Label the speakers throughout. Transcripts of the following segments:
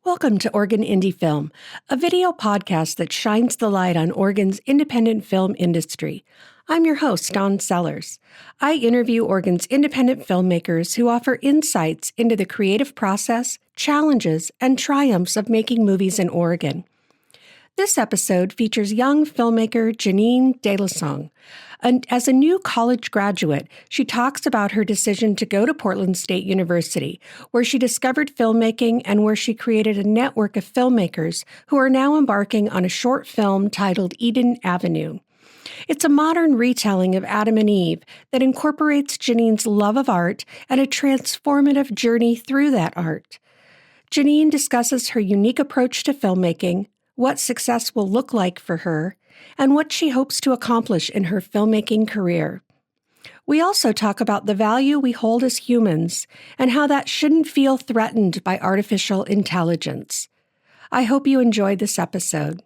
Speaker 1: Welcome to Oregon Indie Film, a video podcast that shines the light on Oregon's independent film industry. I'm your host, Dawn Sellers. I interview Oregon's independent filmmakers who offer insights into the creative process, challenges, and triumphs of making movies in Oregon. This episode features young filmmaker Jenine Delusong. As a new college graduate, she talks about her decision to go to Portland State University, where she discovered filmmaking and where she created a network of filmmakers who are now embarking on a short film titled Eden Avenue. It's a modern retelling of Adam and Eve that incorporates Jenine's love of art and a transformative journey through that art. Jenine discusses her unique approach to filmmaking, what success will look like for her, and what she hopes to accomplish in her filmmaking career. We also talk about the value we hold as humans and how that shouldn't feel threatened by artificial intelligence. I hope you enjoyed this episode.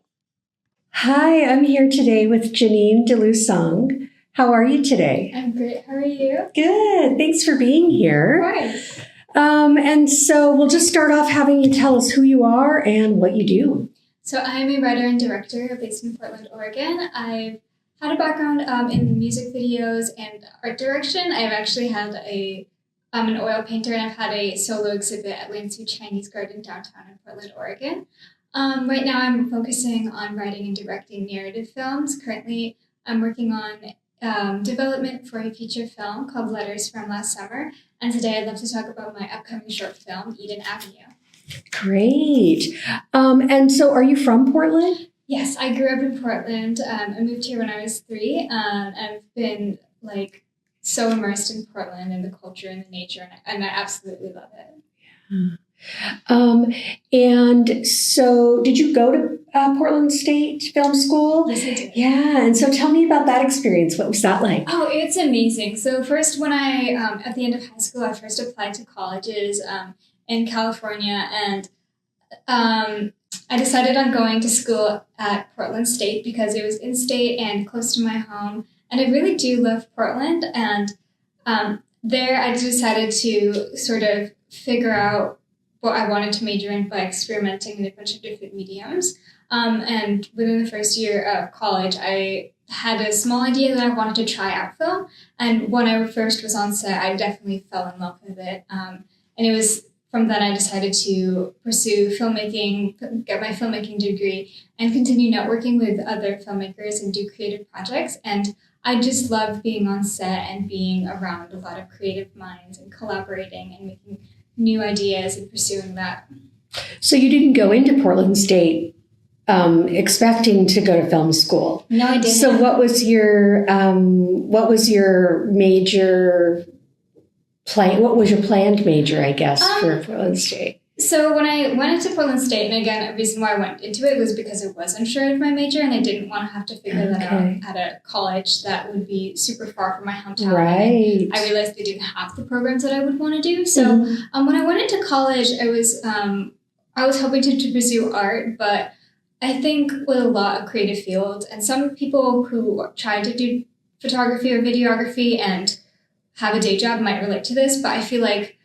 Speaker 1: Hi, I'm here today with Jenine Delusong. How are you today?
Speaker 2: I'm great. How are you?
Speaker 1: Good. Thanks for being here.
Speaker 2: Of course.
Speaker 1: And so we'll just start off having you tell us who you are and what you do.
Speaker 2: So I'm a writer and director based in Portland, Oregon. I've had a background in music videos and art direction. I've actually had an oil painter, and I've had a solo exhibit at Lansu Chinese Garden downtown in Portland, Oregon. Right now I'm focusing on writing and directing narrative films. Currently I'm working on development for a feature film called Letters from Last Summer. And today I'd love to talk about my upcoming short film, Eden Avenue.
Speaker 1: Great. And so are you from Portland?
Speaker 2: Yes, I grew up in Portland. I moved here when I was 3. I've been so immersed in Portland and the culture and the nature, and I absolutely love it.
Speaker 1: And so did you go to Portland State Film School?
Speaker 2: Yes, I did.
Speaker 1: Yeah. And so tell me about that experience. What was that like?
Speaker 2: Oh, it's amazing. So first, when I, at the end of high school, I first applied to colleges in California, and I decided on going to school at Portland State because it was in-state and close to my home. And I really do love Portland. And there I decided to sort of figure out what I wanted to major in by experimenting in a bunch of different mediums. And within the first year of college, I had a small idea that I wanted to try out film. And when I first was on set, I definitely fell in love with it. And it was from then I decided to pursue filmmaking, get my filmmaking degree, and continue networking with other filmmakers and do creative projects. And I just love being on set and being around a lot of creative minds and collaborating and making new ideas and pursuing that.
Speaker 1: So you didn't go into Portland State expecting to go to film school?
Speaker 2: No, I didn't.
Speaker 1: So what was your major plan? What was your planned major, I guess, for Portland State?
Speaker 2: So when I went into Portland State, and again, a reason why I went into it was because I was unsure of my major, and I didn't want to have to figure that out at a college that would be super far from my hometown.
Speaker 1: Right.
Speaker 2: I realized they didn't have the programs that I would want to do. So when I went into college, I was hoping to pursue art, but I think with a lot of creative fields, and some people who try to do photography or videography and have a day job might relate to this, but I feel like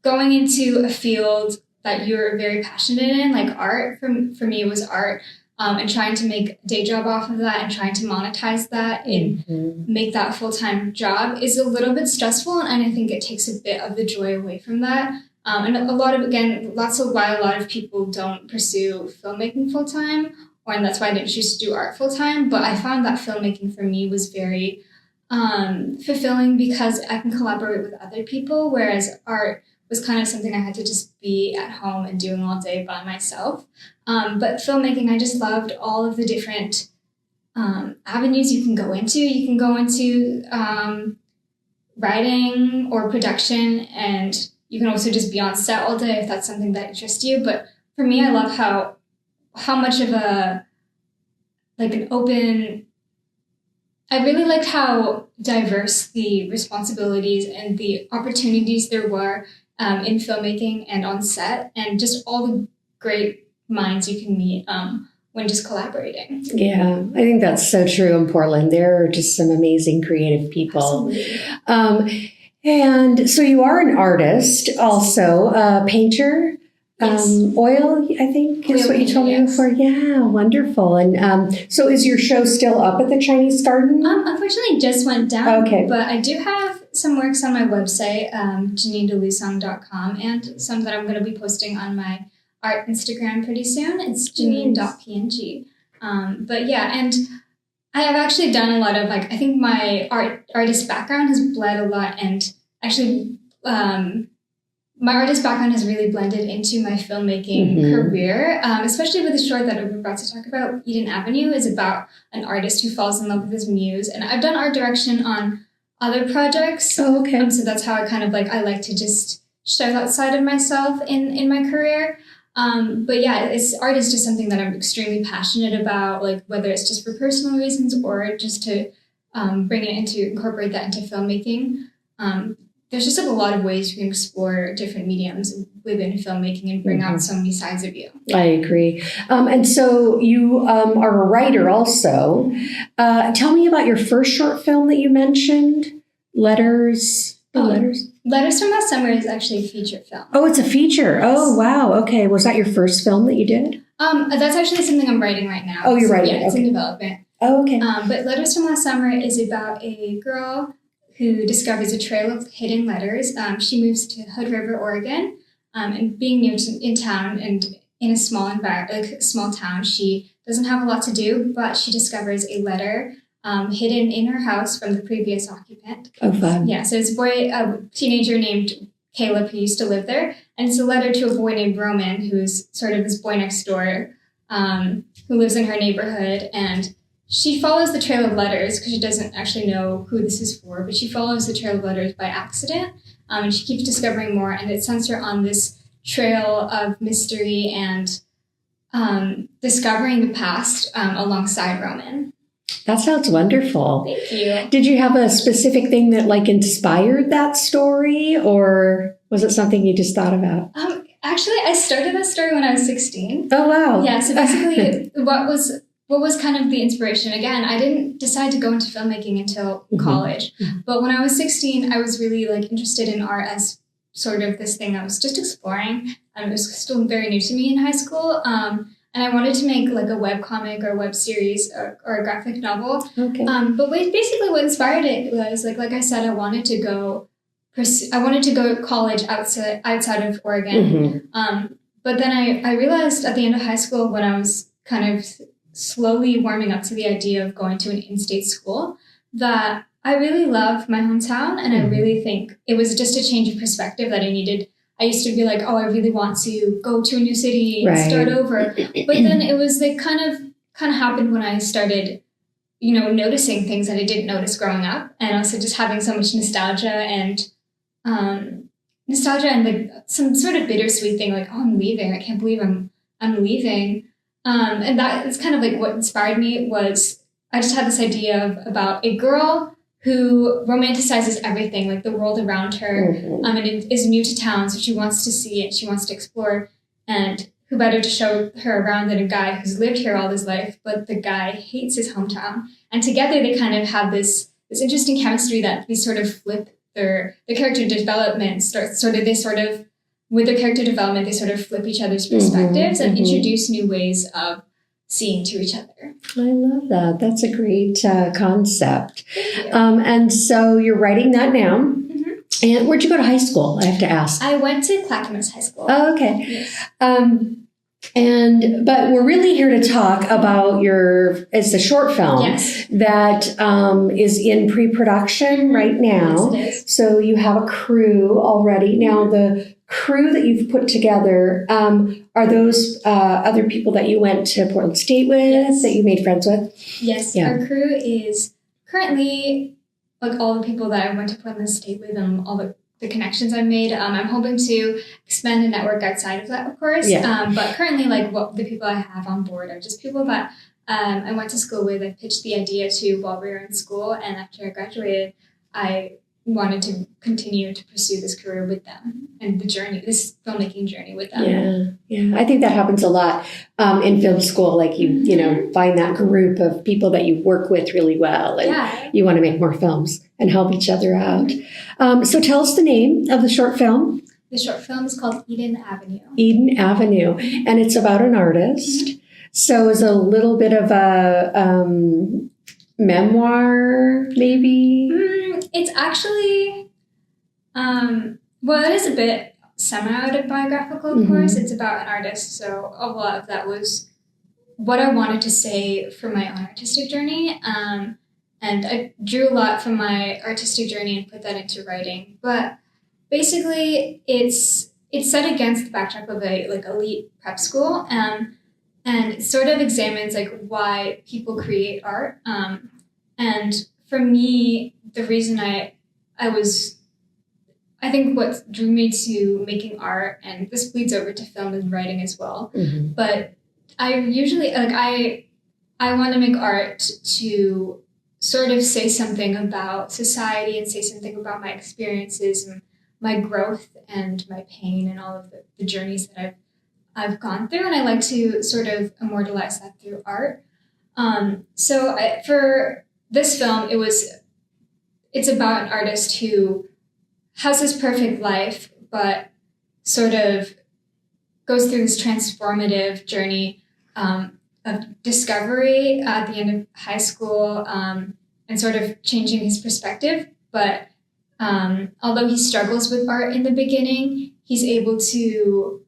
Speaker 2: going into a field that you're very passionate in, like art, for me it was art, and trying to make a day job off of that and trying to monetize that and make that a full-time job is a little bit stressful, and I think it takes a bit of the joy away from that. And that's why a lot of people don't pursue filmmaking full-time, and that's why I didn't choose to do art full-time, but I found that filmmaking for me was very fulfilling because I can collaborate with other people, whereas art was kind of something I had to just be at home and doing all day by myself. But filmmaking, I just loved all of the different avenues you can go into. You can go into writing or production, and you can also just be on set all day if that's something that interests you. But for me, I love how much of an open... I really liked how diverse the responsibilities and the opportunities there were in filmmaking and on set, and just all the great minds you can meet when just collaborating.
Speaker 1: Yeah, I think that's so true in Portland. There are just some amazing creative people.
Speaker 2: Absolutely.
Speaker 1: And so you are an artist, also a painter.
Speaker 2: Yes.
Speaker 1: Oil, I think, is
Speaker 2: Oil
Speaker 1: what you told me
Speaker 2: painting, yes.
Speaker 1: before. Yeah, wonderful. And so is your show still up at the Chinese Garden?
Speaker 2: Unfortunately, it just went down.
Speaker 1: Okay.
Speaker 2: But I do have some works on my website, JenineDelusong.com, and some that I'm going to be posting on my art Instagram pretty soon. It's janine.png. But yeah, and I have actually done a lot of, like, I think my artist background has bled a lot, and actually my artist background has really blended into my filmmaking career, especially with the short that we're about to talk about. Eden Avenue is about an artist who falls in love with his muse. And I've done art direction on other projects.
Speaker 1: Oh, okay.
Speaker 2: So that's how I kind of I like to just show that side of myself in my career. But yeah, art is just something that I'm extremely passionate about, like whether it's just for personal reasons or just to incorporate that into filmmaking. There's just a lot of ways you can explore different mediums within filmmaking and bring out so many sides of you.
Speaker 1: I agree. And so you are a writer also. Tell me about your first short film that you mentioned, Letters. Letters
Speaker 2: from Last Summer is actually a feature film.
Speaker 1: Oh, it's a feature.
Speaker 2: Yes.
Speaker 1: Oh, wow. Okay. Was that your first film that you did?
Speaker 2: That's actually something I'm writing right now.
Speaker 1: Oh, you're writing it.
Speaker 2: Yeah, it's in development.
Speaker 1: Oh, okay.
Speaker 2: But Letters from Last Summer is about a girl who discovers a trail of hidden letters. She moves to Hood River, Oregon, and being new in town and in a small small town, she doesn't have a lot to do, but she discovers a letter hidden in her house from the previous occupant.
Speaker 1: Oh, fun.
Speaker 2: Yeah, so it's a teenager named Caleb who used to live there, and it's a letter to a boy named Roman, who's sort of this boy next door, who lives in her neighborhood, and she follows the trail of letters because she doesn't actually know who this is for, but she follows the trail of letters by accident, and she keeps discovering more, and it sends her on this trail of mystery and discovering the past alongside Roman.
Speaker 1: That sounds wonderful.
Speaker 2: Thank you.
Speaker 1: Did you have a specific thing that inspired that story, or was it something you just thought about?
Speaker 2: Actually, I started that story when I was 16.
Speaker 1: Oh, wow.
Speaker 2: Yeah, so basically what was kind of the inspiration? Again, I didn't decide to go into filmmaking until college. But when I was 16, I was really interested in art as sort of this thing I was just exploring. It was still very new to me in high school. And I wanted to make a webcomic or a web series or a graphic novel. Okay. But basically what inspired it was, like I said, I wanted to go to college outside of Oregon. But then I realized at the end of high school, when I was kind of slowly warming up to the idea of going to an in-state school, that I really love my hometown, and I really think it was just a change of perspective that I needed. I used to be like, oh, I really want to go to a new city and start over. But then it was kind of happened when I started, noticing things that I didn't notice growing up, and also just having so much nostalgia and some sort of bittersweet thing, oh, I'm leaving. I can't believe I'm leaving. And that is kind of what inspired me. Was I just had this idea about a girl who romanticizes everything, the world around her, and is new to town, so she wants to see it, she wants to explore, and who better to show her around than a guy who's lived here all his life, but the guy hates his hometown. And together they kind of have this interesting chemistry that they sort of flip the character development, with their character development, they sort of flip each other's perspectives and introduce new ways of seeing to each other.
Speaker 1: I love that. That's a great concept. And so you're writing that now. And where'd you go to high school? I have to ask.
Speaker 2: I went to Clackamas High School.
Speaker 1: Oh, okay.
Speaker 2: Yes.
Speaker 1: But we're really here to talk about it's a short film that is in pre-production right now.
Speaker 2: Yes, it is.
Speaker 1: So you have a crew already. Now, the crew that you've put together, are those other people that you went to Portland State with, that you made friends with?
Speaker 2: Yes, our crew is currently all the people that I went to Portland State with and all the connections I've made. I'm hoping to expand the network outside of that, of course. But currently, the people I have on board are just people that I went to school with. I pitched the idea to while we were in school, and after I graduated, I wanted to continue to pursue this career with them and this filmmaking journey with them.
Speaker 1: Yeah. I think that happens a lot in film school. You find that group of people that you work with really well, and you want to make more films and help each other out. So tell us the name of the short film.
Speaker 2: The short film is called Eden Avenue.
Speaker 1: Eden Avenue, and it's about an artist. Mm-hmm. So it's a little bit of a memoir, maybe?
Speaker 2: It's actually, well, it is a bit semi-autobiographical, of course. It's about an artist, so a lot of that was what I wanted to say for my own artistic journey. And I drew a lot from my artistic journey and put that into writing. But basically, it's set against the backdrop of a elite prep school, and it sort of examines why people create art. And for me, the reason I think what drew me to making art, and this bleeds over to film and writing as well. Mm-hmm. But I usually I want to make art to sort of say something about society and say something about my experiences and my growth and my pain and all of the journeys that I've gone through, and I like to sort of immortalize that through art. For this film, it's about an artist who has this perfect life, but sort of goes through this transformative journey of discovery at the end of high school, and sort of changing his perspective. But although he struggles with art in the beginning, he's able to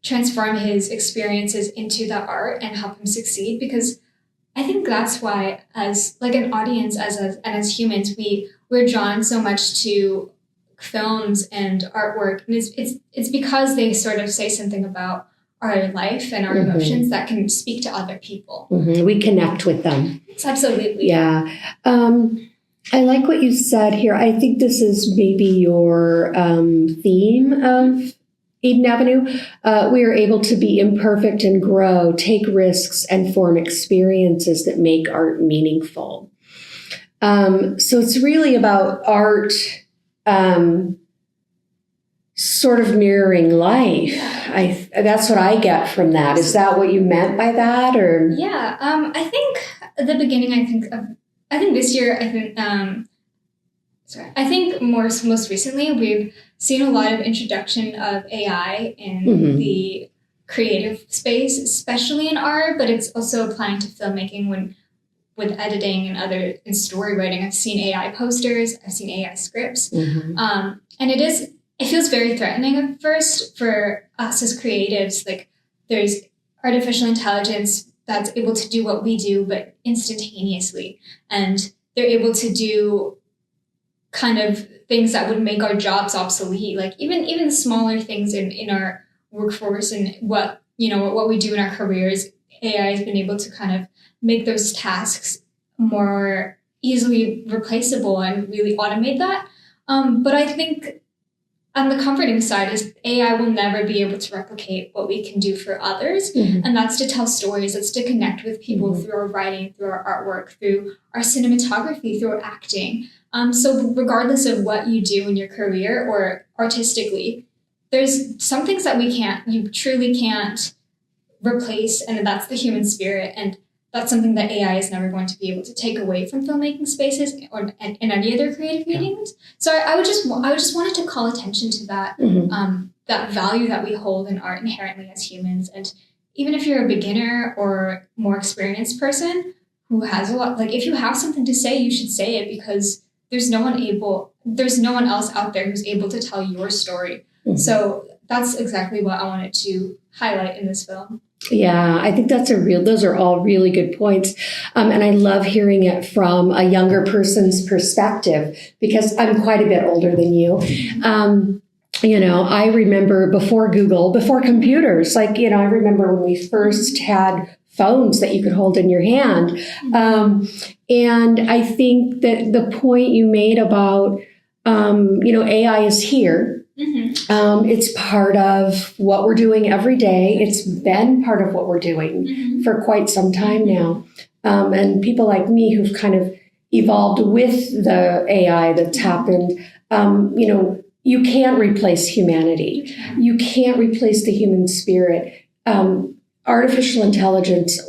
Speaker 2: transform his experiences into the art and help him succeed, because I think that's why, as an audience, as humans, we're drawn so much to films and artwork, and it's because they sort of say something about our life and our emotions that can speak to other people. Mm-hmm.
Speaker 1: We connect with them.
Speaker 2: Absolutely.
Speaker 1: Yeah. I like what you said here. I think this is maybe your theme of Eden Avenue. We are able to be imperfect and grow, take risks, and form experiences that make art meaningful. So it's really about art sort of mirroring life. That's what I get from that. Is that what you meant by that, or?
Speaker 2: Yeah, I think at the beginning, I think this year, I think most recently, we've seen a lot of introduction of AI in the creative space, especially in art, but it's also applying to filmmaking with editing and story writing. I've seen AI posters, I've seen AI scripts, and it feels very threatening at first for us as creatives. There's artificial intelligence that's able to do what we do, but instantaneously. And they're able to do kind of things that would make our jobs obsolete. Even smaller things in our workforce and what we do in our careers, AI has been able to kind of make those tasks more easily replaceable and really automate that. But I think on the comforting side is AI will never be able to replicate what we can do for others. And that's to tell stories, that's to connect with people through our writing, through our artwork, through our cinematography, through our acting. So regardless of what you do in your career or artistically, there's some things that you truly can't replace, and that's the human spirit. And that's something that AI is never going to be able to take away from filmmaking spaces or in any other creative mediums. So I just wanted to call attention to that, that value that we hold in art inherently as humans. And even if you're a beginner or more experienced person who has a lot, if you have something to say, you should say it, because there's no one else out there who's able to tell your story. So that's exactly what I wanted to highlight in this film.
Speaker 1: Yeah, I think those are all really good points. And I love hearing it from a younger person's perspective, because I'm quite a bit older than you. I remember before Google, before computers, I remember when we first had phones that you could hold in your hand. And I think that the point you made about, AI is here. It's part of what we're doing every day. It's been part of what we're doing for quite some time now. And people like me who've kind of evolved with the AI that's happened, you can't replace humanity. You can't replace the human spirit. Artificial intelligence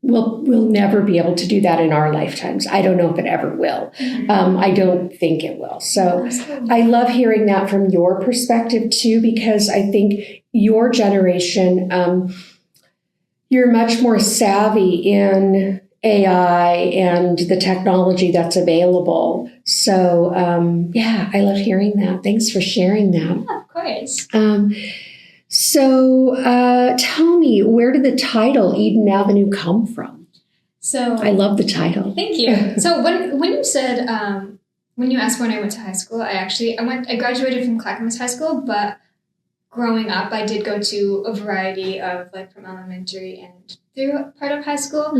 Speaker 1: we'll never be able to do that in our lifetimes. I don't know if it ever will. I don't think it will. So I love hearing that from your perspective too, because I think your generation, you're much more savvy in AI and the technology that's available. So I love hearing that. Thanks for sharing that.
Speaker 2: Yeah, of course.
Speaker 1: So tell me, where did the title Eden Avenue come from?
Speaker 2: So
Speaker 1: I love the title.
Speaker 2: Thank you. So when you said when you asked when I went to high school, I graduated from Clackamas High School, but growing up I did go to a variety of, like, from elementary and through part of high school,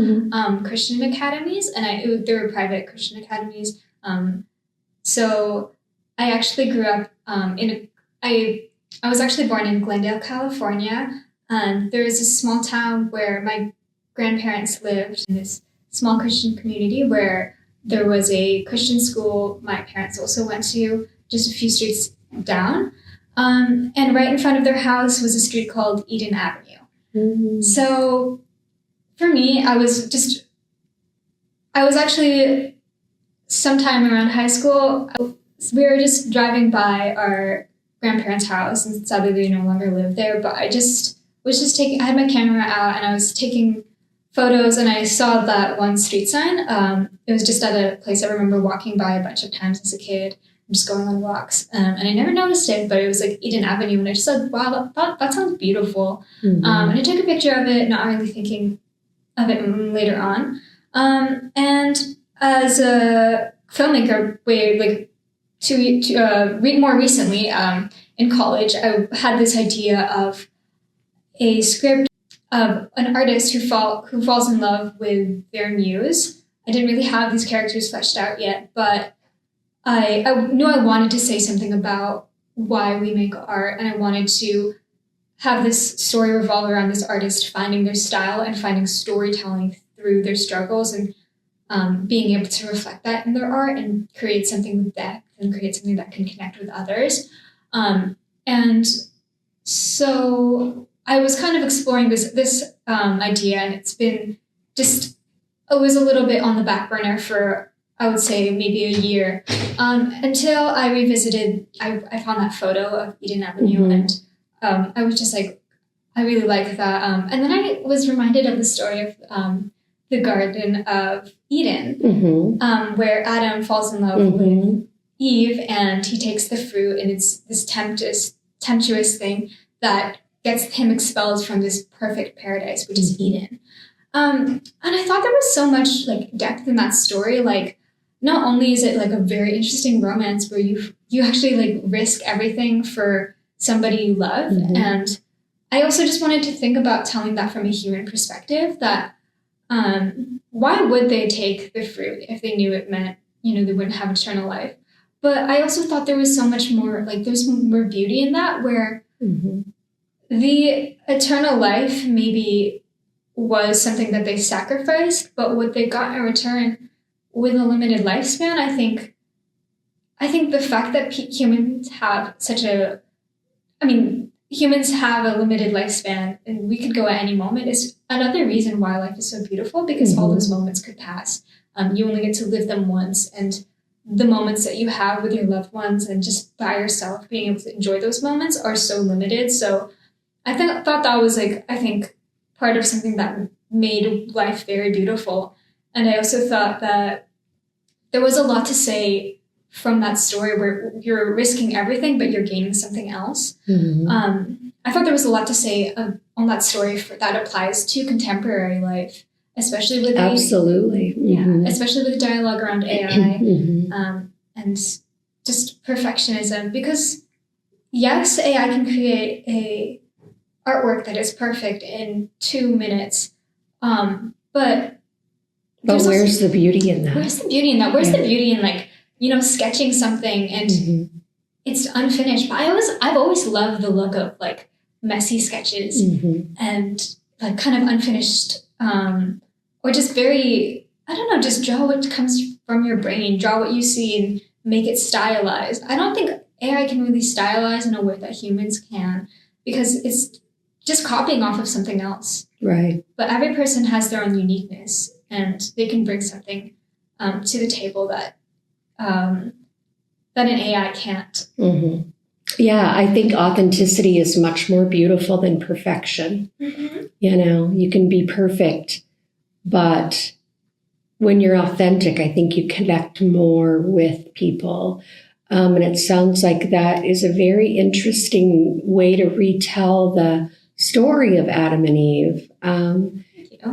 Speaker 2: Christian academies, and there were private Christian academies. So I actually grew up I was actually born in Glendale, California, and there is a small town where my grandparents lived in this small Christian community where there was a Christian school my parents also went to just a few streets down. And right in front of their house was a street called Eden Avenue. Mm-hmm. So for me, I was actually sometime around high school, we were just driving by our grandparents' house, and sadly they no longer live there, but I had my camera out and I was taking photos, and I saw that one street sign. It was just at a place I remember walking by a bunch of times as a kid, just going on walks, and I never noticed it, but it was like Eden Avenue, and I just said, wow, that sounds beautiful. Mm-hmm. And I took a picture of it, not really thinking of it later on. And as a filmmaker, more recently, in college, I had this idea of a script of an artist who falls in love with their muse. I didn't really have these characters fleshed out yet, but I knew I wanted to say something about why we make art, and I wanted to have this story revolve around this artist finding their style and finding storytelling through their struggles, and being able to reflect that in their art and create something with depth and create something that can connect with others. And so I was kind of exploring this idea, and it was a little bit on the back burner for, I would say, maybe a year, until I revisited. I found that photo of Eden Avenue, mm-hmm. and I was just like, I really like that. And then I was reminded of the story of the Garden of Eden, mm-hmm. Where Adam falls in love mm-hmm. with Eve, and he takes the fruit, and it's this temptuous thing that gets him expelled from this perfect paradise, which is Eden. And I thought there was so much, like, depth in that story. Like, not only is it like a very interesting romance where you actually, like, risk everything for somebody you love, mm-hmm. and I also just wanted to think about telling that from a human perspective, that why would they take the fruit if they knew it meant, they wouldn't have eternal life? But I also thought there was so much more, like, there's more beauty in that, where mm-hmm. the eternal life maybe was something that they sacrificed, but what they got in return with a limited lifespan, I think the fact that humans have humans have a limited lifespan, and we could go at any moment, is another reason why life is so beautiful, because mm-hmm. all those moments could pass. You only get to live them once, and the moments that you have with your loved ones and just by yourself, being able to enjoy those moments, are so limited. So I thought that was, like, I think, part of something that made life very beautiful. And I also thought that there was a lot to say from that story, where you're risking everything, but you're gaining something else. Mm-hmm. I thought there was a lot to say on that story that applies to contemporary life, especially with
Speaker 1: absolutely, mm-hmm.
Speaker 2: especially with the dialogue around AI, mm-hmm. And just perfectionism. Because yes, AI can create a artwork that is perfect in 2 minutes, but
Speaker 1: where's the beauty in that?
Speaker 2: Where's the beauty in that? Where's the beauty in, like, sketching something and mm-hmm. it's unfinished? But I've always loved the look of, like, messy sketches mm-hmm. and, like, kind of unfinished, or just very, I don't know, just draw what comes from your brain, draw what you see and make it stylized. I don't think AI can really stylize in a way that humans can, because it's just copying off of something else.
Speaker 1: Right.
Speaker 2: But every person has their own uniqueness, and they can bring something to the table that an AI can't.
Speaker 1: Mm-hmm. Yeah, I think authenticity is much more beautiful than perfection.
Speaker 2: Mm-hmm.
Speaker 1: You can be perfect, but when you're authentic, I think you connect more with people. And it sounds like that is a very interesting way to retell the story of Adam and Eve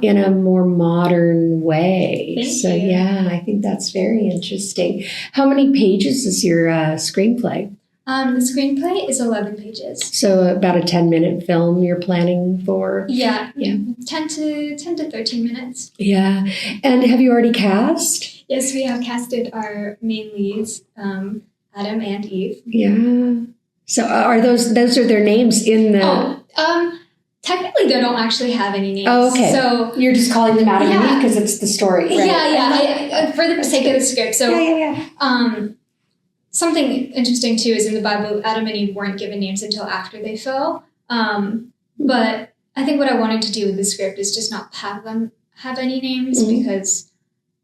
Speaker 1: in a more modern way.
Speaker 2: Thank you.
Speaker 1: Yeah, I think that's very interesting. How many pages is your screenplay?
Speaker 2: The screenplay is 11 pages.
Speaker 1: So about a 10-minute film you're planning for?
Speaker 2: Yeah. 10 to 13 minutes.
Speaker 1: Yeah. And have you already cast?
Speaker 2: Yes, we have casted our main leads, Adam and Eve.
Speaker 1: Yeah. So are those are their names in the...
Speaker 2: Technically, they don't actually have any names.
Speaker 1: Oh, okay.
Speaker 2: So
Speaker 1: you're just calling them Adam and Eve because it's the story, right?
Speaker 2: Yeah. For the sake of the script. So, something interesting too is in the Bible, Adam and Eve weren't given names until after they fell. But I think what I wanted to do with the script is just not have them have any names because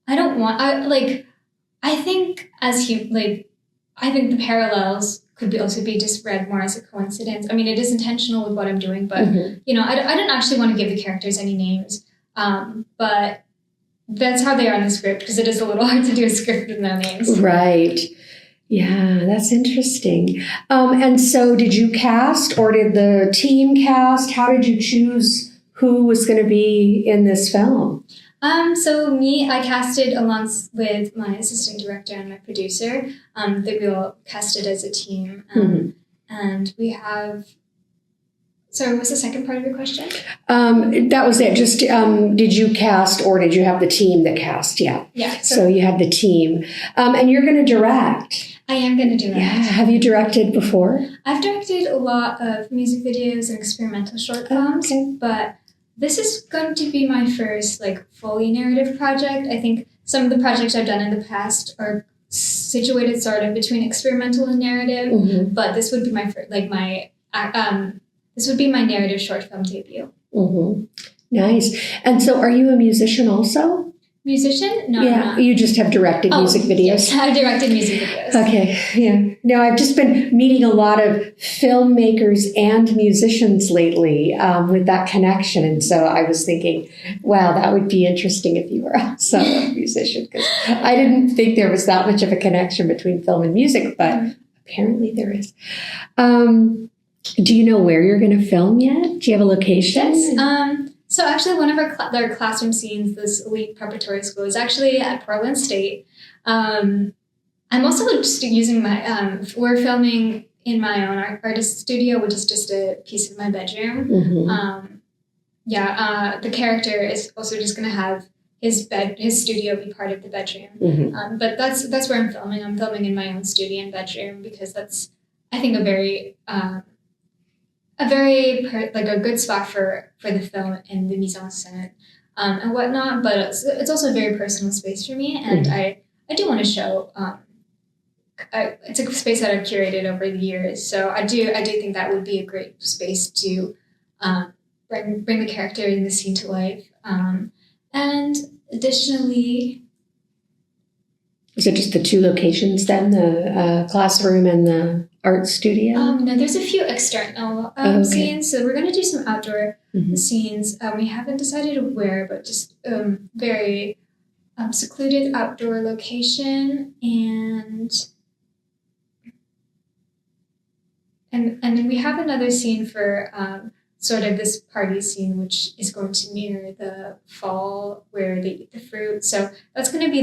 Speaker 2: I don't want. I think I think the parallels could also be just read more as a coincidence. I mean, it is intentional with what I'm doing, but I don't actually want to give the characters any names. But that's how they are in the script because it is a little hard to do a script with no names.
Speaker 1: Right. Yeah, that's interesting. And so did you cast or did the team cast? How did you choose who was going to be in this film?
Speaker 2: So I casted along with my assistant director and my producer, that we all casted as a team. And we have, sorry, what's the second part of your question?
Speaker 1: That was it. Just, did you cast or did you have the team that cast? Yeah.
Speaker 2: Yeah.
Speaker 1: So you had the team. And you're going to direct.
Speaker 2: I am going to direct.
Speaker 1: Yeah. Have you directed before?
Speaker 2: I've directed a lot of music videos and experimental short films, but this is going to be my first fully narrative project. I think some of the projects I've done in the past are situated sort of between experimental and narrative, but this would be my first, this would be my narrative short film debut.
Speaker 1: Nice. And so are you a musician also?
Speaker 2: Musician? No,
Speaker 1: yeah,
Speaker 2: I'm not.
Speaker 1: You just have directed music videos?
Speaker 2: Yes, I've directed music videos.
Speaker 1: Okay, yeah. No, I've just been meeting a lot of filmmakers and musicians lately with that connection. And so I was thinking, wow, that would be interesting if you were also a musician. Because I didn't think there was that much of a connection between film and music, but apparently there is. Do you know where you're going to film yet? Do you have a location?
Speaker 2: Yes. So actually one of our classroom scenes, this elite preparatory school, is actually at Portland State. I'm also just using we're filming in my own artist studio, which is just a piece of my bedroom. The character is also just going to have his studio be part of the bedroom. But that's where I'm filming. I'm filming in my own studio and bedroom because that's, I think, a good spot for the film and the mise en scène and whatnot. But it's also a very personal space for me, and I do want to show. It's a space that I've curated over the years, so I do think that would be a great space to bring the character in the scene to life. And additionally,
Speaker 1: is it just the two locations then, the classroom and the art studio?
Speaker 2: No, there's a few external scenes. So we're going to do some outdoor scenes. We haven't decided where, but just very secluded outdoor location. And then we have another scene for sort of this party scene, which is going to mirror the fall where they eat the fruit. So that's going to be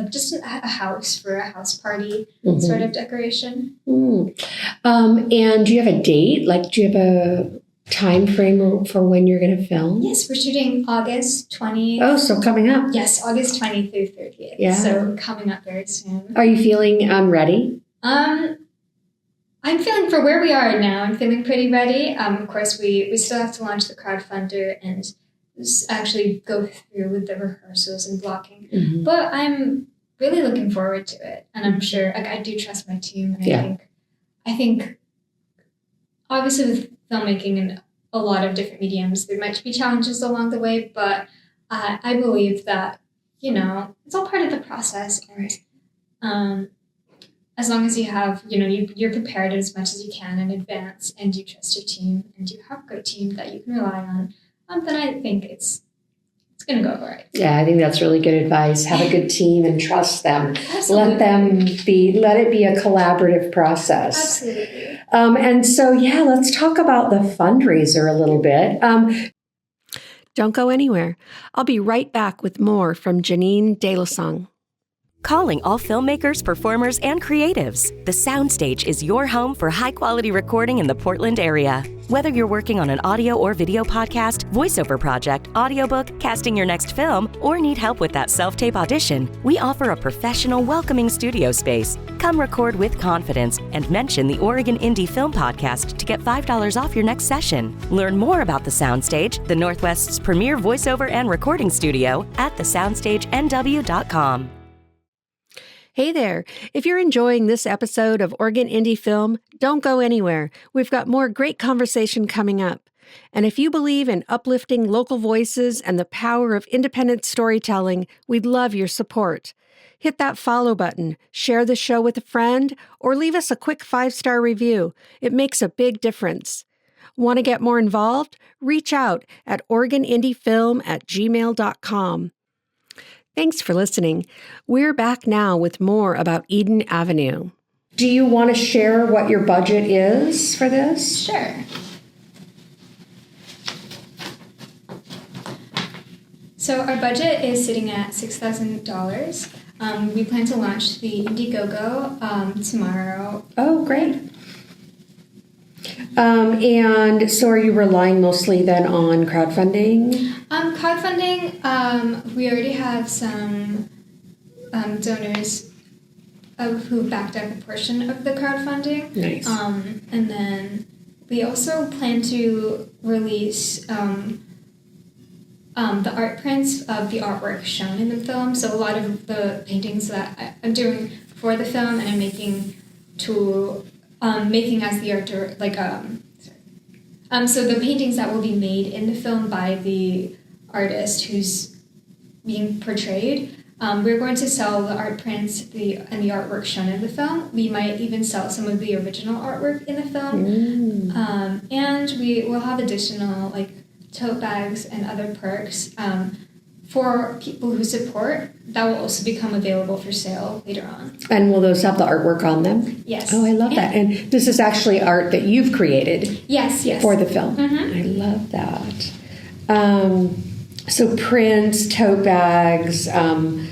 Speaker 2: just a house for a house party sort of decoration.
Speaker 1: And do you have a date? Do you have a time frame for when you're going to film?
Speaker 2: Yes, we're shooting August 20th.
Speaker 1: Oh, so coming up.
Speaker 2: Yes, August 20th through 30th.
Speaker 1: Yeah.
Speaker 2: So coming up very soon.
Speaker 1: Are you feeling ready?
Speaker 2: I'm feeling, for where we are now, I'm feeling pretty ready. Of course, we still have to launch the crowdfunder and actually go through with the rehearsals and blocking. But I'm really looking forward to it. And I'm sure, I do trust my team. And I think obviously with filmmaking and a lot of different mediums. There might be challenges along the way, but I believe that, it's all part of the process. And as long as you have, you're prepared as much as you can in advance, and you trust your team, and you have a good team that you can rely on, then I think it's going to go all right.
Speaker 1: Yeah, I think that's really good advice. Have a good team and trust them.
Speaker 2: Absolutely.
Speaker 1: Let it be a collaborative process.
Speaker 2: Absolutely.
Speaker 1: And so, let's talk about the fundraiser a little bit. Don't go anywhere. I'll be right back with more from Jenine Delusong.
Speaker 3: Calling all filmmakers, performers, and creatives. The Soundstage is your home for high-quality recording in the Portland area. Whether you're working on an audio or video podcast, voiceover project, audiobook, casting your next film, or need help with that self-tape audition, we offer a professional, welcoming studio space. Come record with confidence and mention the Oregon Indie Film Podcast to get $5 off your next session. Learn more about The Soundstage, the Northwest's premier voiceover and recording studio, at thesoundstagenw.com.
Speaker 1: Hey there. If you're enjoying this episode of Oregon Indie Film, don't go anywhere. We've got more great conversation coming up. And if you believe in uplifting local voices and the power of independent storytelling, we'd love your support. Hit that follow button, share the show with a friend, or leave us a quick 5-star review. It makes a big difference. Want to get more involved? Reach out at oregonindiefilm@gmail.com. Thanks for listening. We're back now with more about Eden Avenue. Do you want to share what your budget is for this?
Speaker 2: Sure. So our budget is sitting at $6,000. We plan to launch the Indiegogo tomorrow.
Speaker 1: Oh, great. And so are you relying mostly then on crowdfunding?
Speaker 2: Crowdfunding, we already have some donors who backed up a portion of the crowdfunding.
Speaker 1: Nice.
Speaker 2: And then we also plan to release the art prints of the artwork shown in the film. So a lot of the paintings that I'm doing for the film, and I'm making as the art so the paintings that will be made in the film by the artist who's being portrayed, we're going to sell the art prints and the artwork shown in the film. We might even sell some of the original artwork in the film. And we will have additional tote bags and other perks for people who support that will also become available for sale later on.
Speaker 1: And will those have the artwork on them?
Speaker 2: Yes.
Speaker 1: Oh, I love that. And this is actually art that you've created.
Speaker 2: Yes.
Speaker 1: For the film.
Speaker 2: Mm-hmm.
Speaker 1: I love that. So prints, tote bags. Do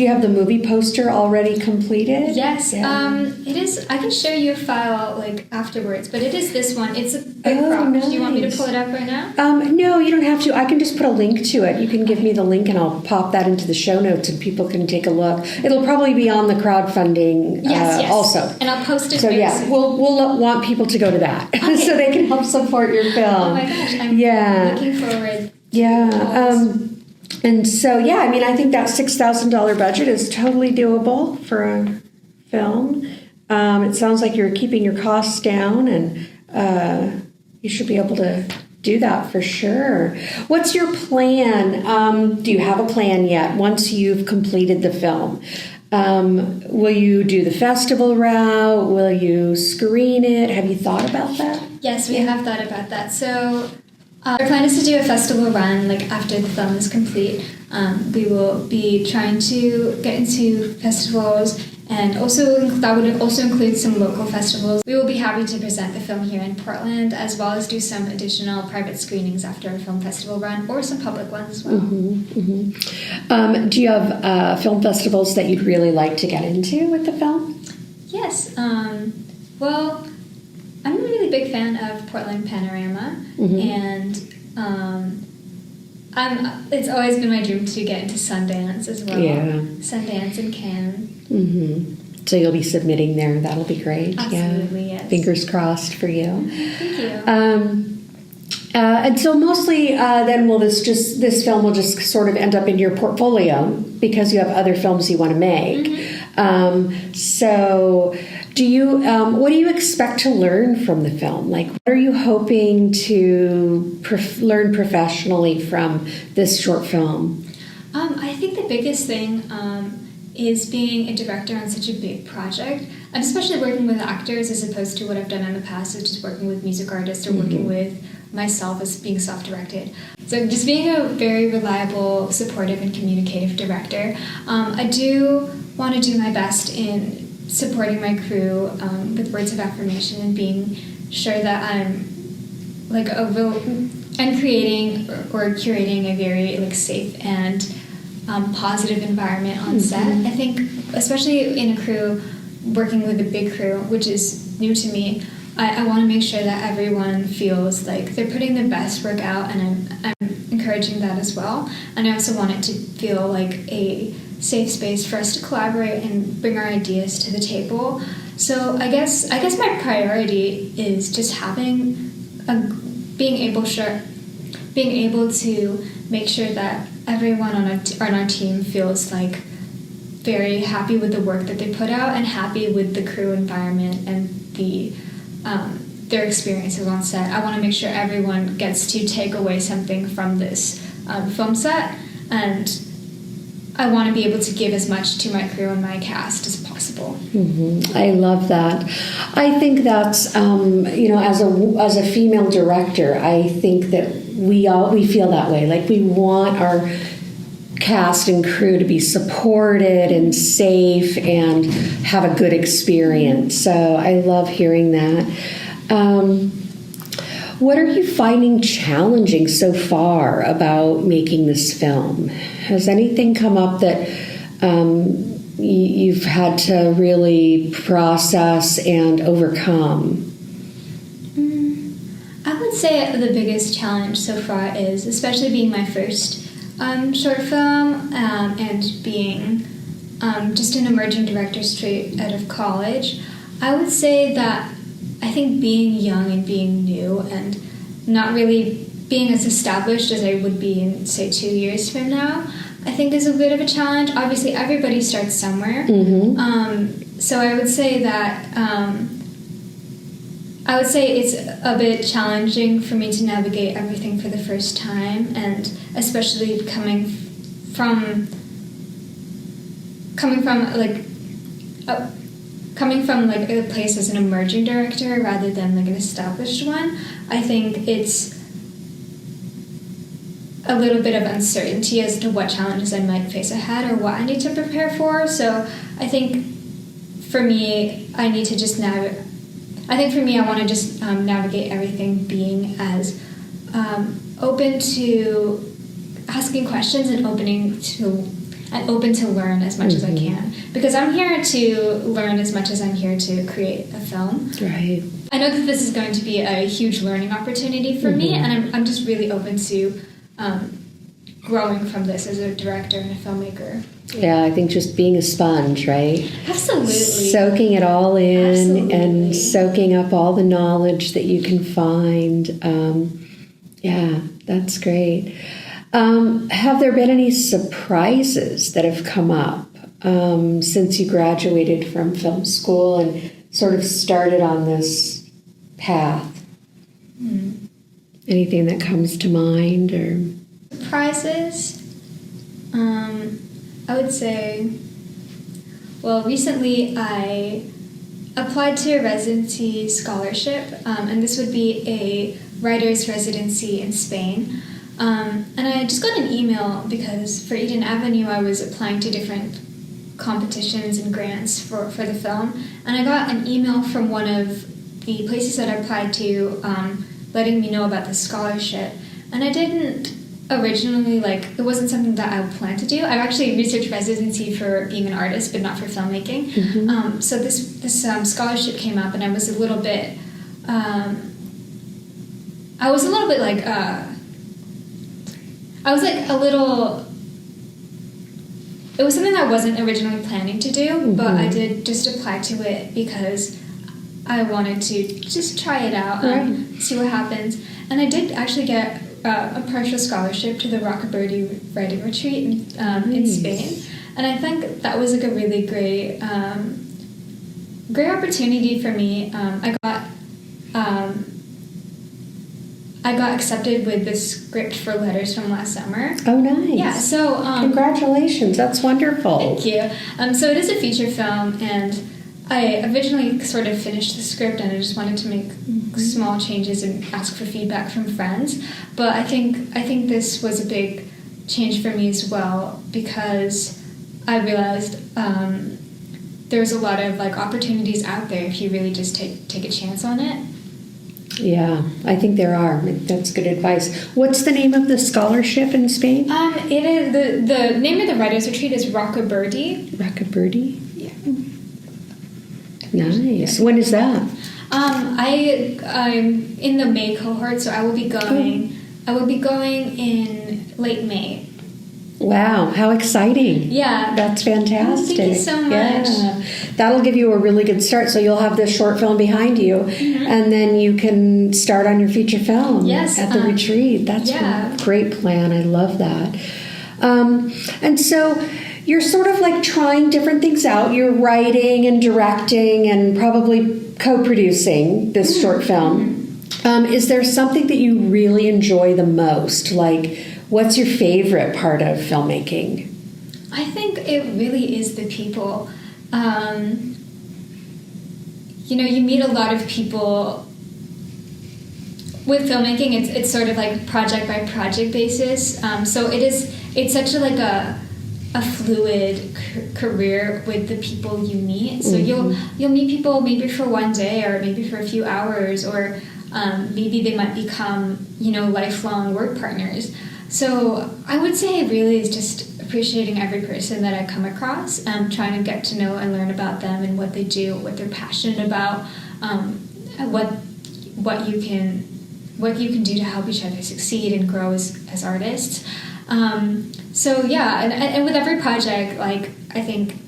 Speaker 1: you have the movie poster already completed?
Speaker 2: Yes.
Speaker 1: Yeah.
Speaker 2: It is. I can show you a file afterwards, but it is this one. It's a big crop.
Speaker 1: Nice.
Speaker 2: Do you want me to pull it up right now?
Speaker 1: No, you don't have to. I can just put a link to it. You can give me the link and I'll pop that into the show notes and people can take a look. It'll probably be on the crowdfunding
Speaker 2: yes.
Speaker 1: also.
Speaker 2: And I'll post it.
Speaker 1: So
Speaker 2: soon.
Speaker 1: we'll want people to go to that
Speaker 2: Okay.
Speaker 1: so they can help support your film.
Speaker 2: Oh my gosh, I'm looking forward.
Speaker 1: And so, I think that $6,000 budget is totally doable for a film. It sounds like you're keeping your costs down, and you should be able to do that for sure. What's your plan? Do you have a plan yet once you've completed the film? Will you do the festival route? Will you screen it? Have you thought about that?
Speaker 2: Yes, we have thought about that. So our plan is to do a festival run after the film is complete. We will be trying to get into festivals, and that would also include some local festivals. We will be happy to present the film here in Portland, as well as do some additional private screenings after a film festival run, or some public ones as well.
Speaker 1: Do you have film festivals that you'd really like to get into with the film?
Speaker 2: Yes. Well, I'm a really big fan of Portland Panorama, and it's always been my dream to get into Sundance as well.
Speaker 1: Yeah.
Speaker 2: Sundance and Cannes.
Speaker 1: So you'll be submitting there. That'll be great.
Speaker 2: Absolutely, yes.
Speaker 1: Fingers crossed for you.
Speaker 2: Thank you.
Speaker 1: And so mostly then this film will just sort of end up in your portfolio because you have other films you want to make. So What do you expect to learn from the film? Like, what are you hoping to learn professionally from this short film?
Speaker 2: I think the biggest thing is being a director on such a big project. I'm especially working with actors as opposed to what I've done in the past, which is working with music artists or working with myself as being self-directed. So just being a very reliable, supportive, and communicative director. I do want to do my best in supporting my crew with words of affirmation and being sure that I'm creating or curating a very safe and positive environment on set. I think, especially in a crew, working with a big crew, which is new to me, I want to make sure that everyone feels like they're putting their best work out, and I'm encouraging that as well. And I also want it to feel like a safe space for us to collaborate and bring our ideas to the table. So I guess my priority is just being able to make sure that everyone on our team feels like very happy with the work that they put out and happy with the crew environment and their experiences on set. I want to make sure everyone gets to take away something from this film set, and I want to be able to give as much to my crew and my cast as possible.
Speaker 1: I love that. I think that's as a female director, I think that we feel that way. Like, we want our cast and crew to be supported and safe and have a good experience. So I love hearing that. What are you finding challenging so far about making this film? Has anything come up that you've had to really process and overcome?
Speaker 2: I would say the biggest challenge so far is, especially being my first short film and being just an emerging director straight out of college, I would say that I think being young and being new and not really being as established as I would be in, say, 2 years from now, I think is a bit of a challenge. Obviously, everybody starts somewhere. So I would say that it's a bit challenging for me to navigate everything for the first time, and especially coming from a place as an emerging director rather than an established one. I think it's a little bit of uncertainty as to what challenges I might face ahead or what I need to prepare for. So I think for me, I want to just navigate everything being as open to asking questions and open to learn as much as I can, because I'm here to learn as much as I'm here to create a film.
Speaker 1: Right.
Speaker 2: I know that this is going to be a huge learning opportunity for me, and I'm just really open to growing from this as a director and a filmmaker.
Speaker 1: Yeah, I think just being a sponge, right?
Speaker 2: Absolutely.
Speaker 1: Soaking it all in.
Speaker 2: Absolutely.
Speaker 1: And soaking up all the knowledge that you can find. Yeah, that's great. Have there been any surprises that have come up since you graduated from film school and sort of started on this path? Anything that comes to mind? Or
Speaker 2: surprises? I would say, well, recently I applied to a residency scholarship, and this would be a writer's residency in Spain. And I just got an email because for Eden Avenue I was applying to different competitions and grants for the film, and I got an email from one of the places that I applied to letting me know about the scholarship. And I didn't originally, it wasn't something that I planned to do. I've actually researched residency for being an artist, but not for filmmaking. So this scholarship came up, and I was a little bit it was something that I wasn't originally planning to do, but I did just apply to it because I wanted to just try it out and see what happens. And I did actually get a partial scholarship to the Rockabirdy Writing Retreat in Spain. And I think that was a really great great opportunity for me. I got accepted with the script for Letters from last summer.
Speaker 1: Oh, nice.
Speaker 2: Yeah, so...
Speaker 1: congratulations. That's wonderful.
Speaker 2: Thank you. So it is a feature film, and I originally sort of finished the script, and I just wanted to make small changes and ask for feedback from friends. But I think this was a big change for me as well, because I realized there's a lot of opportunities out there if you really just take a chance on it.
Speaker 1: Yeah, I think there are. That's good advice. What's the name of the scholarship in Spain?
Speaker 2: It is the name of the writers' retreat is Rocaberdi.
Speaker 1: Rocaberdi?
Speaker 2: Yeah.
Speaker 1: Nice. When is that?
Speaker 2: I'm in the May cohort, so I will be going. I will be going in late May.
Speaker 1: Wow, how exciting.
Speaker 2: Yeah.
Speaker 1: That's fantastic.
Speaker 2: Thank you so much.
Speaker 1: Yeah. That'll give you a really good start. So you'll have this short film behind you, and then you can start on your feature film at the retreat. That's a great plan. I love that. And so you're sort of trying different things out. You're writing and directing and probably co-producing this short film. Is there something that you really enjoy the most? What's your favorite part of filmmaking?
Speaker 2: I think it really is the people. You meet a lot of people. With filmmaking, it's sort of project by project basis. So it's such a fluid career with the people you meet. So you'll meet people maybe for one day or maybe for a few hours, or maybe they might become lifelong work partners. So I would say it really is just appreciating every person that I come across, trying to get to know and learn about them and what they do, what they're passionate about, what you can do to help each other succeed and grow as artists. So yeah, and with every project, I think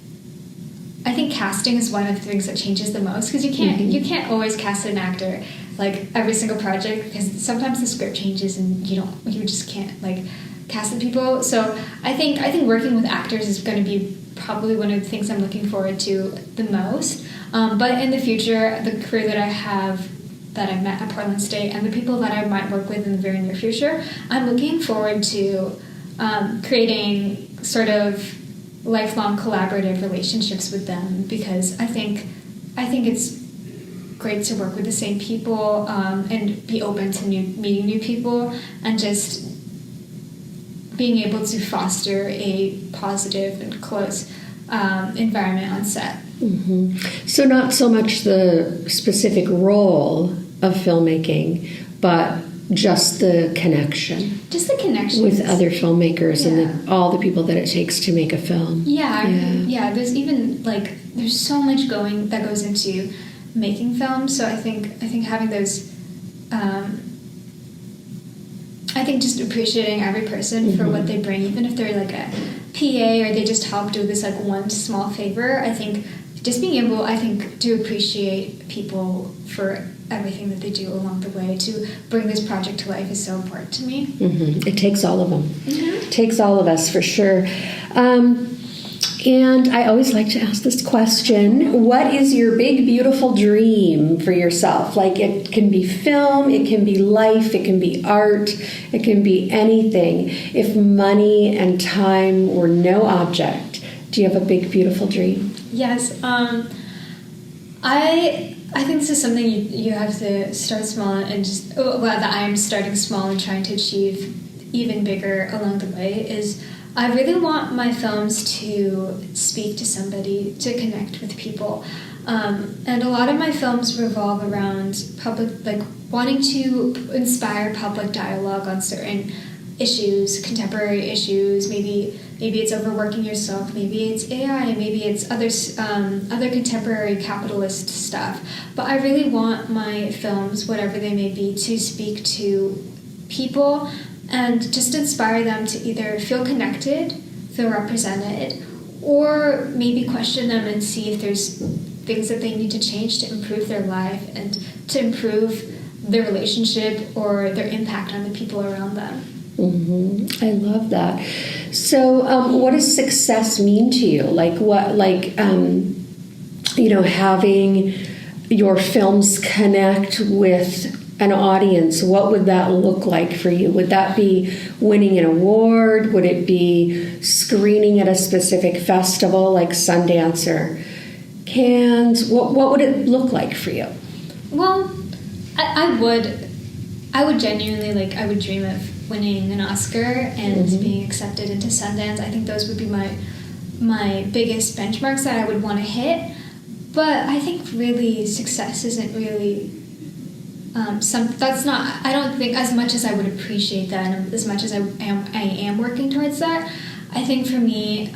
Speaker 2: casting is one of the things that changes the most, because you can't always cast an actor every single project, because sometimes the script changes and you just can't cast the people. So I think working with actors is going to be probably one of the things I'm looking forward to the most. But in the future, the crew that I have, that I met at Portland State, and the people that I might work with in the very near future, I'm looking forward to creating sort of lifelong collaborative relationships with them, because I think it's great to work with the same people and be open to meeting new people, and just being able to foster a positive and close environment on set.
Speaker 1: So not so much the specific role of filmmaking, but just the connection.
Speaker 2: Just the connection
Speaker 1: with other filmmakers and all the people that it takes to make a film.
Speaker 2: Yeah. There's even there's so much that goes into making films. So I think having those. I think just appreciating every person for what they bring, even if they're a PA or they just help do this one small favor. I think just being able, to appreciate people for everything that they do along the way to bring this project to life is so important to me.
Speaker 1: It takes all of them. It takes all of us, for sure. And I always like to ask this question: what is your big, beautiful dream for yourself? It can be film, it can be life, it can be art, it can be anything. If money and time were no object, do you have a big, beautiful dream?
Speaker 2: Yes. I think this is something you have to start small and that I'm starting small and trying to achieve even bigger along the way is I really want my films to speak to somebody, to connect with people. And a lot of my films revolve around wanting to inspire public dialogue on certain issues, contemporary issues. Maybe it's overworking yourself, maybe it's AI, maybe it's other contemporary capitalist stuff. But I really want my films, whatever they may be, to speak to people and just inspire them to either feel connected, feel represented, or maybe question them and see if there's things that they need to change to improve their life and to improve their relationship or their impact on the people around them.
Speaker 1: I love that. So what does success mean to you? having your films connect with an audience, what would that look like for you? Would that be winning an award? Would it be screening at a specific festival like Sundance or Cannes? What would it look like for you?
Speaker 2: Well, I would genuinely, I would dream of winning an Oscar and being accepted into Sundance. I think those would be my biggest benchmarks that I would want to hit. But I think really success isn't really that's not. I don't think, as much as I would appreciate that, and as much as I am working towards that. I think for me,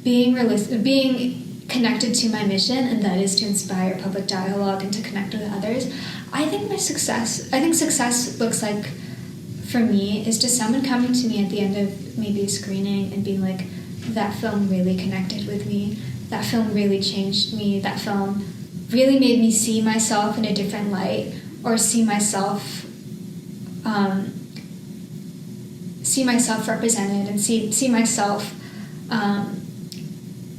Speaker 2: being realistic, being connected to my mission, and that is to inspire public dialogue and to connect with others. I think success looks like, for me, is just someone coming to me at the end of maybe a screening and being like, that film really connected with me. That film really changed me. That film really made me see myself in a different light, or see myself represented, and see myself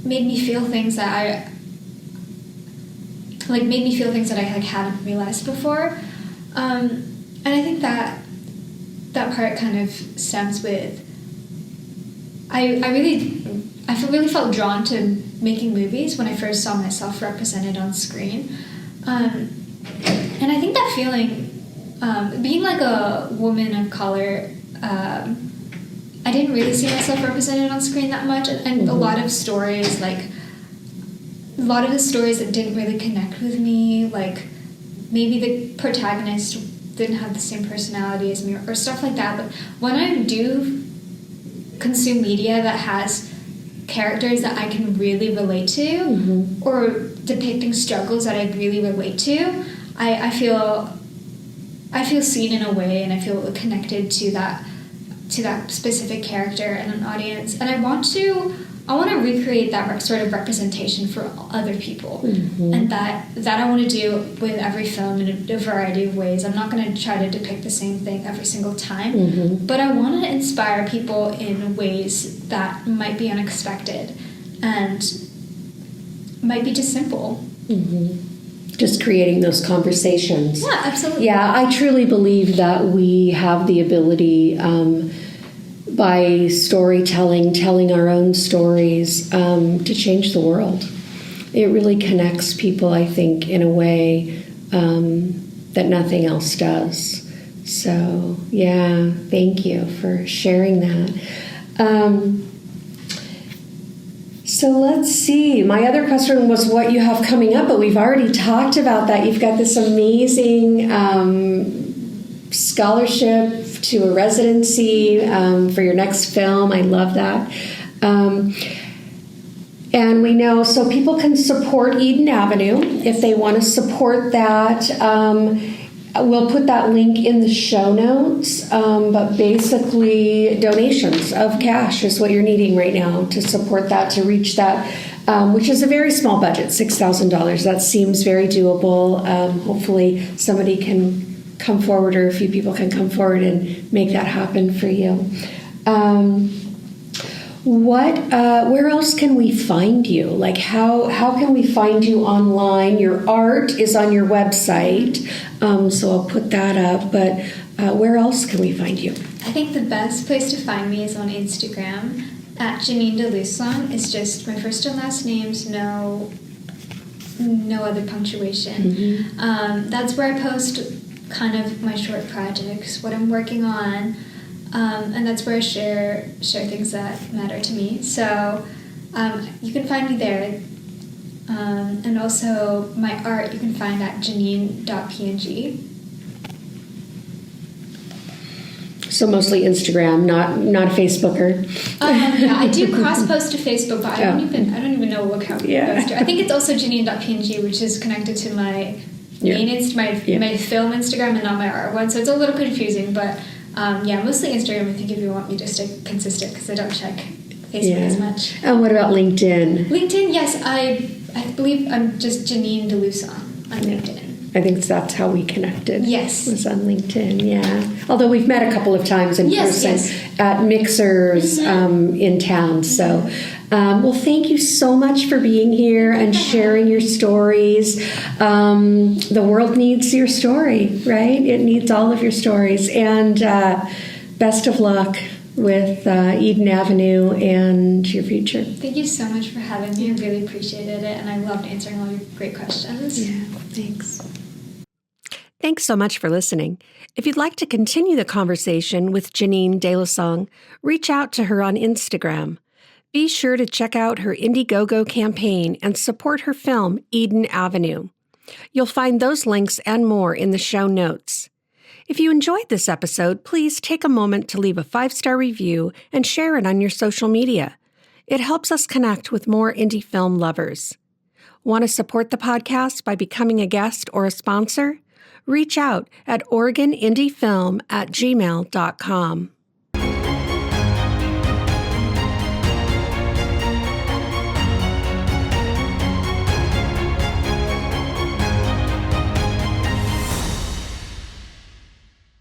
Speaker 2: made me feel things that I haven't realized before, and I think that part kind of stems with I really felt drawn to making movies when I first saw myself represented on screen. And I think that feeling, being like a woman of color, I didn't really see myself represented on screen that much. And a lot of the stories that didn't really connect with me, like maybe the protagonist didn't have the same personality as me, or stuff like that. But when I do consume media that has characters that I can really relate to, or depicting struggles that I really relate to, I feel seen in a way, and I feel connected to that specific character and an audience, and I want to recreate that sort of representation for other people, and that I want to do with every film in a variety of ways. I'm not going to try to depict the same thing every single time, but I want to inspire people in ways that might be unexpected and might be just simple.
Speaker 1: Just creating those conversations.
Speaker 2: Yeah, absolutely.
Speaker 1: Yeah, I truly believe that we have the ability, by storytelling, telling our own stories, to change the world. It really connects people, I think, in a way that nothing else does. So, yeah, thank you for sharing that. So let's see. My other question was what you have coming up, but we've already talked about that. You've got this amazing scholarship to a residency for your next film. I love that. And we know, so people can support Eden Avenue if they want to support that. We'll put that link in the show notes, but basically donations of cash is what you're needing right now to support that, to reach that, which is a very small budget, $6,000. That seems very doable. Hopefully somebody can come forward, or a few people can come forward and make that happen for you. Where else can we find you? Like how can we find you online? Your art is on your website, so I'll put that up, but where else can we find you?
Speaker 2: I think the best place to find me is on Instagram at Jenine Delusong. It's just my first and last names, no other punctuation. That's where I post kind of my short projects, what I'm working on, and that's where I share things that matter to me. So you can find me there, and also my art you can find at jenine.png.
Speaker 1: So mostly Instagram, not a Facebooker.
Speaker 2: Yeah, I do cross post to Facebook, but I don't even know what account it goes to. I think it's also jenine.png, which is connected to my my film Instagram and not my art one, so it's a little confusing, but mostly Instagram. I think if you want me to stay consistent, because I don't check Facebook as much.
Speaker 1: And what about LinkedIn?
Speaker 2: LinkedIn, yes, I believe I'm just Jenine Delusong on LinkedIn.
Speaker 1: I think that's how we connected.
Speaker 2: Yes.
Speaker 1: Was on LinkedIn, yeah. Although we've met a couple of times in person at mixers in town. So, Well, thank you so much for being here and sharing your stories. The world needs your story, right? It needs all of your stories. And best of luck with Eden Avenue and your future.
Speaker 2: Thank you so much for having me. I really appreciated it, and I loved answering all your great questions.
Speaker 1: Yeah, thanks. Thanks so much for listening. If you'd like to continue the conversation with Jenine Delusong, reach out to her on Instagram. Be sure to check out her Indiegogo campaign and support her film, Eden Avenue. You'll find those links and more in the show notes. If you enjoyed this episode, please take a moment to leave a 5-star review and share it on your social media. It helps us connect with more indie film lovers. Want to support the podcast by becoming a guest or a sponsor? Reach out at OregonIndieFilm@gmail.com.